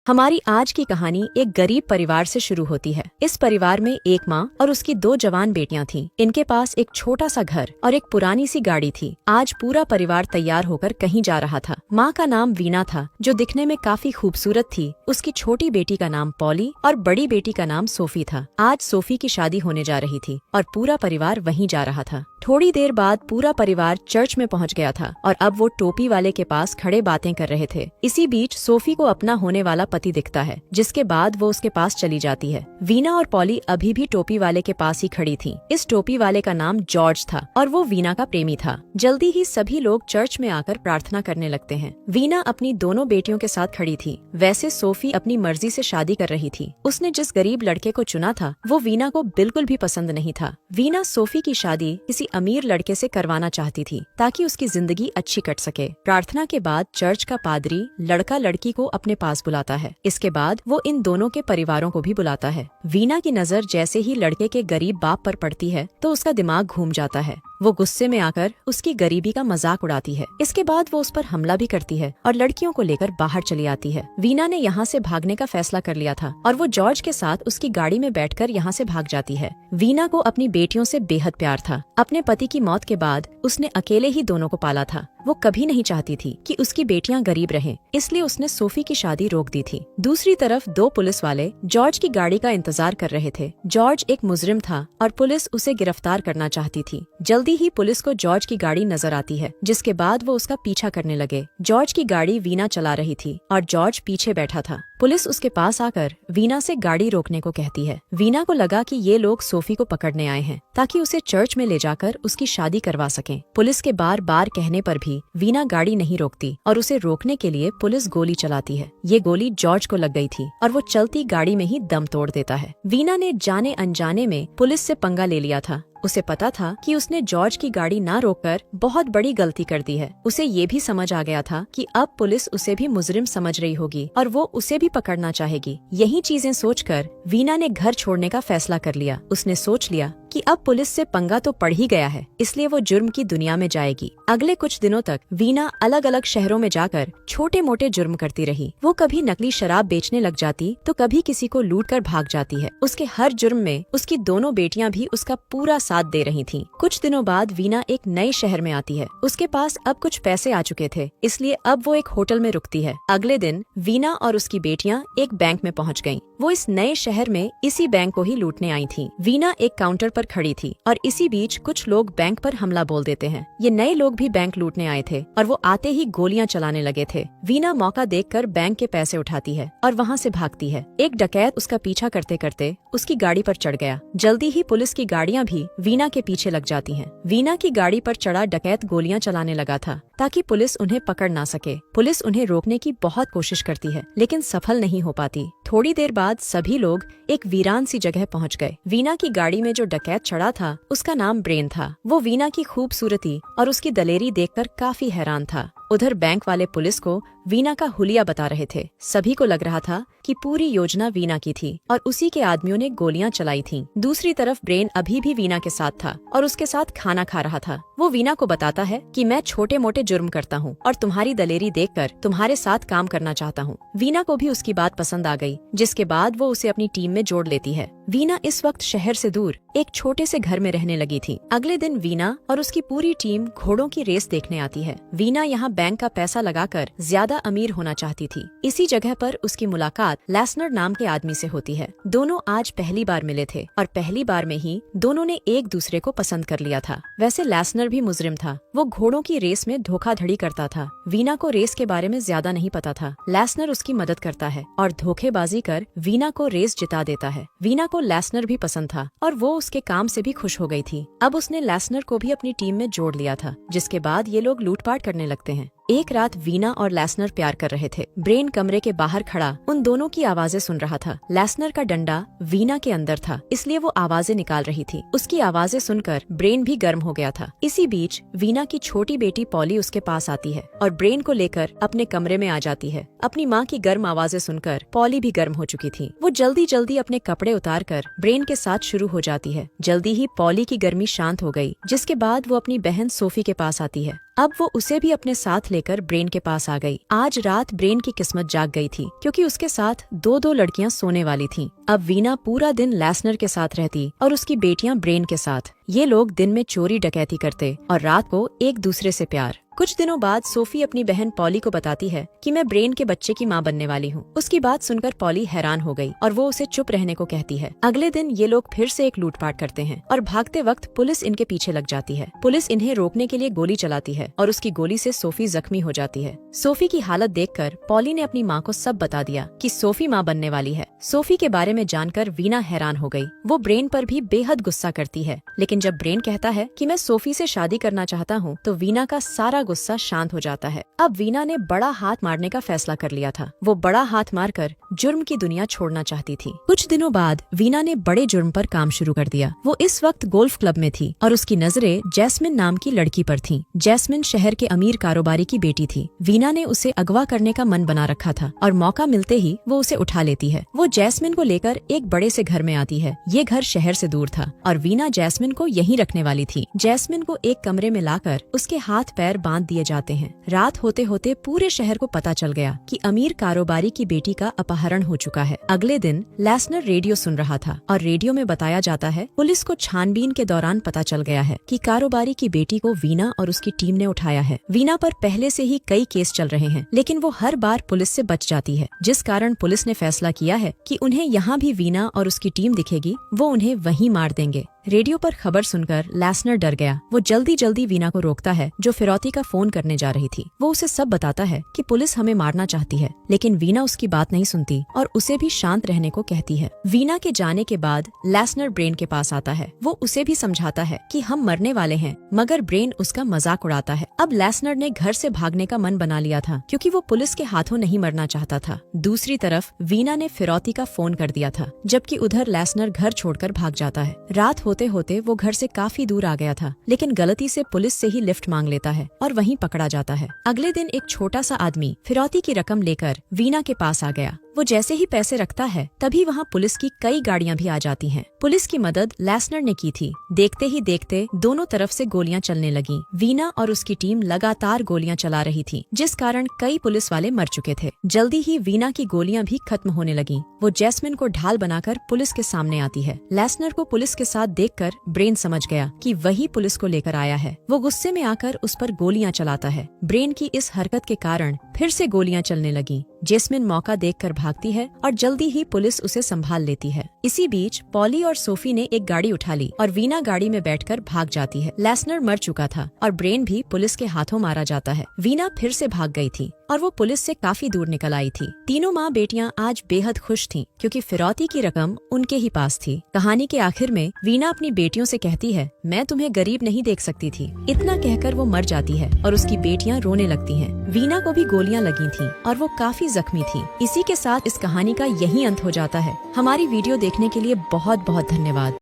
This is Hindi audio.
हमारी आज की कहानी एक गरीब परिवार से शुरू होती है। इस परिवार में एक माँ और उसकी दो जवान बेटियां थीं। इनके पास एक छोटा सा घर और एक पुरानी सी गाड़ी थी। आज पूरा परिवार तैयार होकर कहीं जा रहा था। माँ का नाम वीना था, जो दिखने में काफी खूबसूरत थी। उसकी छोटी बेटी का नाम पॉली और बड़ी बेटी का नाम सोफी था। आज सोफी की शादी होने जा रही थी और पूरा परिवार वहीं जा रहा था। थोड़ी देर बाद पूरा परिवार चर्च में पहुंच गया था और अब वो टोपी वाले के पास खड़े बातें कर रहे थे। इसी बीच सोफी को अपना होने वाला पति दिखता है, जिसके बाद वो उसके पास चली जाती है। वीना और पॉली अभी भी टोपी वाले के पास ही खड़ी थीं। इस टोपी वाले का नाम जॉर्ज था और वो वीना का प्रेमी था। जल्दी ही सभी लोग चर्च में आकर प्रार्थना करने लगते हैं। वीना अपनी दोनों बेटियों के साथ खड़ी थी। वैसे सोफी अपनी मर्जी से शादी कर रही थी। उसने जिस गरीब लड़के को चुना था वो वीना को बिल्कुल भी पसंद नहीं था। वीना सोफी की शादी किसी अमीर लड़के से करवाना चाहती थी ताकि उसकी जिंदगी अच्छी कट सके। प्रार्थना के बाद चर्च का पादरी लड़का लड़की को अपने पास बुलाता है। इसके बाद वो इन दोनों के परिवारों को भी बुलाता है। वीना की नजर जैसे ही लड़के के गरीब बाप पर पड़ती है तो उसका दिमाग घूम जाता है। वो गुस्से में आकर उसकी गरीबी का मजाक उड़ाती है। इसके बाद वो उस पर हमला भी करती है और लड़कियों को लेकर बाहर चली आती है। वीना ने यहाँ से भागने का फैसला कर लिया था और वो जॉर्ज के साथ उसकी गाड़ी में बैठकर यहाँ से भाग जाती है। वीना को अपनी बेटियों से बेहद प्यार था। अपने पति की मौत के बाद उसने अकेले ही दोनों को पाला था। वो कभी नहीं चाहती थी कि उसकी बेटियां गरीब रहें, इसलिए उसने सोफी की शादी रोक दी थी। दूसरी तरफ दो पुलिस वाले जॉर्ज की गाड़ी का इंतजार कर रहे थे। जॉर्ज एक मुजरिम था और पुलिस उसे गिरफ्तार करना चाहती थी। जल्दी ही पुलिस को जॉर्ज की गाड़ी नजर आती है, जिसके बाद वो उसका पीछा करने लगे। जॉर्ज की गाड़ी वीना चला रही थी और जॉर्ज पीछे बैठा था। पुलिस उसके पास आकर वीना से गाड़ी रोकने को कहती है। वीना को लगा कि ये लोग सोफी को पकड़ने आए हैं ताकि उसे चर्च में ले जाकर उसकी शादी करवा सकें। पुलिस के बार बार कहने पर भी वीना गाड़ी नहीं रोकती और उसे रोकने के लिए पुलिस गोली चलाती है। ये गोली जॉर्ज को लग गई थी और वो चलती गाड़ी में ही दम तोड़ देता है। वीना ने जाने अनजाने में पुलिस से पंगा ले लिया था। उसे पता था कि उसने जॉर्ज की गाड़ी ना रोककर बहुत बड़ी गलती कर दी है। उसे ये भी समझ आ गया था कि अब पुलिस उसे भी मुजरिम समझ रही होगी और वो उसे भी पकड़ना चाहेगी। यही चीजें सोचकर वीना ने घर छोड़ने का फैसला कर लिया। उसने सोच लिया कि अब पुलिस से पंगा तो पड़ ही गया है, इसलिए वो जुर्म की दुनिया में जाएगी। अगले कुछ दिनों तक वीना अलग अलग शहरों में जाकर छोटे मोटे जुर्म करती रही। वो कभी नकली शराब बेचने लग जाती तो कभी किसी को लूट कर भाग जाती है। उसके हर जुर्म में उसकी दोनों बेटियां भी उसका पूरा साथ दे रही थीं। कुछ दिनों बाद वीना एक नए शहर में आती है। उसके पास अब कुछ पैसे आ चुके थे, इसलिए अब वो एक होटल में रुकती है। अगले दिन वीना और उसकी बेटियां एक बैंक में पहुंच गईं। वो इस नए शहर में इसी बैंक को ही लूटने आई थीं। वीना एक काउंटर पर खड़ी थी और इसी बीच कुछ लोग बैंक पर हमला बोल देते हैं। ये नए लोग भी बैंक लूटने आए थे और वो आते ही गोलियां चलाने लगे थे। वीना मौका देखकर बैंक के पैसे उठाती है और वहाँ से भागती है। एक डकैत उसका पीछा करते करते उसकी गाड़ी पर चढ़ गया। जल्दी ही पुलिस की गाड़ियां भी वीना के पीछे लग जाती हैं। वीना की गाड़ी पर चढ़ा डकैत गोलियां चलाने लगा था ताकि पुलिस उन्हें पकड़ ना सके। पुलिस उन्हें रोकने की बहुत कोशिश करती है, लेकिन सफल नहीं हो पाती। थोड़ी देर बाद सभी लोग एक वीरान सी जगह पहुंच गए। वीना की गाड़ी में जो डकैत चढ़ा था उसका नाम ब्रेन था। वो वीना की खूबसूरती और उसकी दलेरी देखकर काफी हैरान था। उधर बैंक वाले पुलिस को वीना का हुलिया बता रहे थे। सभी को लग रहा था कि पूरी योजना वीना की थी और उसी के आदमियों ने गोलियां चलाई थीं। दूसरी तरफ ब्रेन अभी भी वीना के साथ था और उसके साथ खाना खा रहा था। वो वीना को बताता है कि मैं छोटे मोटे जुर्म करता हूँ और तुम्हारी दलेरी देखकर तुम्हारे साथ काम करना चाहता हूँ। वीना को भी उसकी बात पसंद आ गई, जिसके बाद वो उसे अपनी टीम में जोड़ लेती है। वीना इस वक्त शहर से दूर एक छोटे से घर में रहने लगी थी। अगले दिन वीना और उसकी पूरी टीम घोड़ों की रेस देखने आती है। वीना यहाँ बैंक का पैसा लगाकर ज्यादा अमीर होना चाहती थी। इसी जगह पर उसकी मुलाकात लेसनर नाम के आदमी से होती है। दोनों आज पहली बार मिले थे और पहली बार में ही दोनों ने एक दूसरे को पसंद कर लिया था। वैसे लेसनर भी मुजरिम था। वो घोड़ों की रेस में धोखाधड़ी करता था। वीना को रेस के बारे में ज्यादा नहीं पता था। लेसनर उसकी मदद करता है और धोखेबाजी कर वीना को रेस जिता देता है। वीना को लेसनर भी पसंद था और वो उसके काम से भी खुश हो गई थी। अब उसने लेसनर को भी अपनी टीम में जोड़ लिया था, जिसके बाद ये लोग लूटपाट करने लगते हैं। एक रात वीना और लेसनर प्यार कर रहे थे। ब्रेन कमरे के बाहर खड़ा उन दोनों की आवाजें सुन रहा था। लेसनर का डंडा वीना के अंदर था, इसलिए वो आवाजें निकाल रही थी। उसकी आवाजें सुनकर ब्रेन भी गर्म हो गया था। इसी बीच वीना की छोटी बेटी पॉली उसके पास आती है और ब्रेन को लेकर अपने कमरे में आ जाती है। अपनी माँ की गर्म आवाजें सुनकर पॉली भी गर्म हो चुकी थी। वो जल्दी जल्दी अपने कपड़े उतार कर ब्रेन के साथ शुरू हो जाती है। जल्दी ही पॉली की गर्मी शांत हो गई, जिसके बाद वो अपनी बहन सोफी के पास आती है। अब वो उसे भी अपने साथ लेकर ब्रेन के पास आ गई। आज रात ब्रेन की किस्मत जाग गई थी, क्योंकि उसके साथ दो लड़कियां सोने वाली थीं। अब वीना पूरा दिन लेसनर के साथ रहती और उसकी बेटियां ब्रेन के साथ। ये लोग दिन में चोरी डकैती करते और रात को एक दूसरे से प्यार। कुछ दिनों बाद सोफी अपनी बहन पॉली को बताती है कि मैं ब्रेन के बच्चे की माँ बनने वाली हूँ। उसकी बात सुनकर पॉली हैरान हो गई और वो उसे चुप रहने को कहती है। अगले दिन ये लोग फिर से एक लूटपाट करते हैं और भागते वक्त पुलिस इनके पीछे लग जाती है। पुलिस इन्हें रोकने के लिए गोली चलाती है और उसकी गोली से सोफी जख्मी हो जाती है। सोफी की हालत देखकर पॉली ने अपनी माँ को सब बता दिया कि सोफी माँ बनने वाली है। सोफी के बारे में जानकर वीना हैरान हो गई। वो ब्रेन पर भी बेहद गुस्सा करती है, लेकिन जब ब्रेन कहता है कि मैं सोफी से शादी करना चाहता हूँ, तो वीना का सारा गुस्सा शांत हो जाता है। अब वीना ने बड़ा हाथ मारने का फैसला कर लिया था। वो बड़ा हाथ मारकर जुर्म की दुनिया छोड़ना चाहती थी। कुछ दिनों बाद वीना ने बड़े जुर्म पर काम शुरू कर दिया। वो इस वक्त गोल्फ क्लब में थी और उसकी नजरें जैस्मिन नाम की लड़की पर थीं। जैस्मिन शहर के अमीर कारोबारी की बेटी थी। वीना ने उसे अगवा करने का मन बना रखा था और मौका मिलते ही वो उसे उठा लेती है। वो जैस्मिन को लेकर एक बड़े से घर में आती है। ये घर शहर से दूर था और वीना जैस्मिन को यहीं रखने वाली थी। जैस्मिन को एक कमरे में लाकर उसके हाथ पैर बांध दिए जाते हैं। रात होते होते पूरे शहर को पता चल गया कि अमीर कारोबारी की बेटी का अपहरण हो चुका है। अगले दिन लेसनर रेडियो सुन रहा था और रेडियो में बताया जाता है पुलिस को छानबीन के दौरान पता चल गया है कि कारोबारी की बेटी को वीना और उसकी टीम ने उठाया है। वीना पर पहले से ही कई केस चल रहे हैं, लेकिन वो हर बार पुलिस से बच जाती है, जिस कारण पुलिस ने फैसला किया है कि उन्हें यहाँ भी वीना और उसकी टीम दिखेगी, वो उन्हें वहीं मार देंगे। रेडियो पर खबर सुनकर लेसनर डर गया। वो जल्दी वीना को रोकता है, जो फिरौती का फोन करने जा रही थी। वो उसे सब बताता है कि पुलिस हमें मारना चाहती है, लेकिन वीना उसकी बात नहीं सुनती और उसे भी शांत रहने को कहती है। वीना के जाने के बाद लेसनर ब्रेन के पास आता है। वो उसे भी समझाता है कि हम मरने वाले हैं, मगर ब्रेन उसका मजाक उड़ाता है। अब लेसनर ने घर से भागने का मन बना लिया था, क्योंकि वो पुलिस के हाथों नहीं मरना चाहता था। दूसरी तरफ वीना ने फिरौती का फोन कर दिया था, जबकि उधर लेसनर घर छोड़कर भाग जाता है। रात होते होते वो घर से काफी दूर आ गया था, लेकिन गलती से पुलिस से ही लिफ्ट मांग लेता है और वहीं पकड़ा जाता है। अगले दिन एक छोटा सा आदमी फिरौती की रकम लेकर वीना के पास आ गया। वो जैसे ही पैसे रखता है, तभी वहाँ पुलिस की कई गाड़ियाँ भी आ जाती हैं। पुलिस की मदद लेसनर ने की थी। देखते ही देखते दोनों तरफ से गोलियां चलने लगी। वीना और उसकी टीम लगातार गोलियां चला रही थी, जिस कारण कई पुलिस वाले मर चुके थे। जल्दी ही वीना की गोलियां भी खत्म होने लगी। वो जैस्मिन को ढाल बनाकर पुलिस के सामने आती है। लेसनर को पुलिस के साथ देखकर ब्रेन समझ गया कि वही पुलिस को लेकर आया है। वो गुस्से में आकर उस पर गोलियां चलाता है। ब्रेन की इस हरकत के कारण फिर से गोलियां चलने लगी। जैस्मिन मौका देखकर भागती है और जल्दी ही पुलिस उसे संभाल लेती है। इसी बीच पॉली और सोफी ने एक गाड़ी उठा ली और वीना गाड़ी में बैठकर भाग जाती है। लेसनर मर चुका था और ब्रेन भी पुलिस के हाथों मारा जाता है। वीना फिर से भाग गई थी और वो पुलिस से काफी दूर निकल आई थी। तीनों माँ बेटियां आज बेहद खुश थीं, क्योंकि फिरौती की रकम उनके ही पास थी। कहानी के आखिर में वीना अपनी बेटियों से कहती है, मैं तुम्हें गरीब नहीं देख सकती थी। इतना कहकर वो मर जाती है और उसकी बेटियां रोने लगती हैं। वीना को भी गोलियां लगी थीं और वो काफी जख्मी थी। इसी के साथ इस कहानी का यही अंत हो जाता है। हमारी वीडियो देखने के लिए बहुत बहुत धन्यवाद।